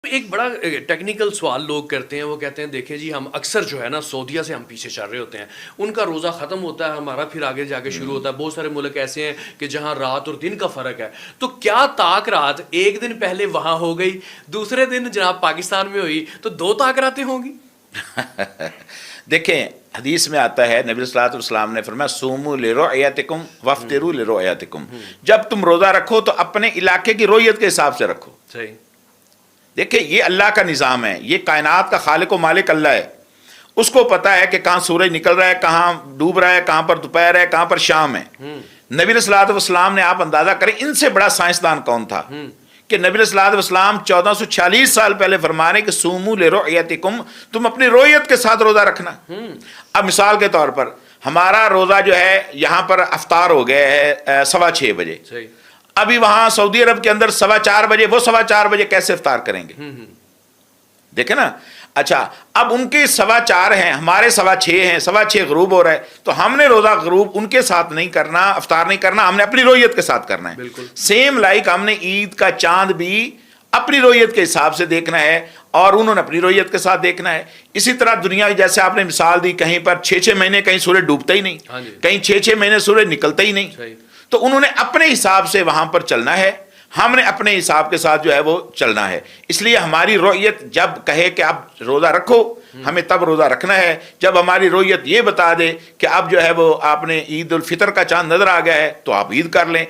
ایک بڑا ٹیکنیکل سوال لوگ کرتے ہیں، وہ کہتے ہیں دیکھیں جی ہم اکثر جو ہے نا سعودیہ سے ہم پیچھے چل رہے ہوتے ہیں، ان کا روزہ ختم ہوتا ہے، ہمارا پھر آگے جا کے شروع ہوتا ہے. بہت سارے ملک ایسے ہیں کہ جہاں رات اور دن کا فرق ہے. تو کیا طاق رات ایک دن پہلے وہاں ہو گئی، دوسرے دن جناب پاکستان میں ہوئی، تو دو طاق راتیں ہوں گی؟ دیکھیں حدیث میں آتا ہے، نبی صلی اللہ علیہ وسلم نے فرمایا سوموا لرؤیتکم وافطروا لرؤیتکم. جب تم روزہ رکھو تو اپنے علاقے کی رویت کے حساب سے رکھو. صحیح. دیکھیں یہ اللہ کا نظام ہے، یہ کائنات کا خالق و مالک اللہ ہے. اس کو پتا ہے کہ کہاں سورج نکل رہا ہے، کہاں ڈوب رہا ہے، کہاں پر دوپہر ہے، کہاں پر شام ہے. نبی صلی اللہ علیہ وسلم نے، آپ اندازہ کریں ان سے بڑا سائنسدان کون تھا کہ نبی صلی اللہ علیہ وسلم 1446 سال پہلے فرما رہے کہ سوموا لرؤیتکم، تم اپنی رویت کے ساتھ روزہ رکھنا. اب مثال کے طور پر ہمارا روزہ جو ہے یہاں پر افطار ہو گیا ہے 6:15 بجے. صحیح. ابھی وہاں سعودی عرب کے اندر 4:15 بجے، وہ 4:15 بجے کیسے افطار کریں گے؟ دیکھیں نا. اچھا اب ان کے 4:15 ہیں، ہمارے 6:15 ہیں، 6:15 غروب ہو رہا ہے، تو ہم نے روزہ غروب ان کے ساتھ نہیں کرنا، افطار نہیں کرنا، ہم نے اپنی رویت کے ساتھ کرنا ہے. بالکل. سیم لائک ہم نے عید کا چاند بھی اپنی رویت کے حساب سے دیکھنا ہے اور انہوں نے اپنی رویت کے ساتھ دیکھنا ہے. اسی طرح دنیا جیسے آپ نے مثال دی، کہیں پر 6 مہینے کہیں سورج ڈوبتا ہی نہیں، کہیں 6 مہینے سورج نکلتا ہی نہیں. صحیح. تو انہوں نے اپنے حساب سے وہاں پر چلنا ہے، ہم نے اپنے حساب کے ساتھ جو ہے وہ چلنا ہے. اس لیے ہماری رویت جب کہے کہ اب روزہ رکھو، ہمیں تب روزہ رکھنا ہے. جب ہماری رویت یہ بتا دے کہ اب جو ہے وہ آپ نے عید الفطر کا چاند نظر آ گیا ہے تو آپ عید کر لیں.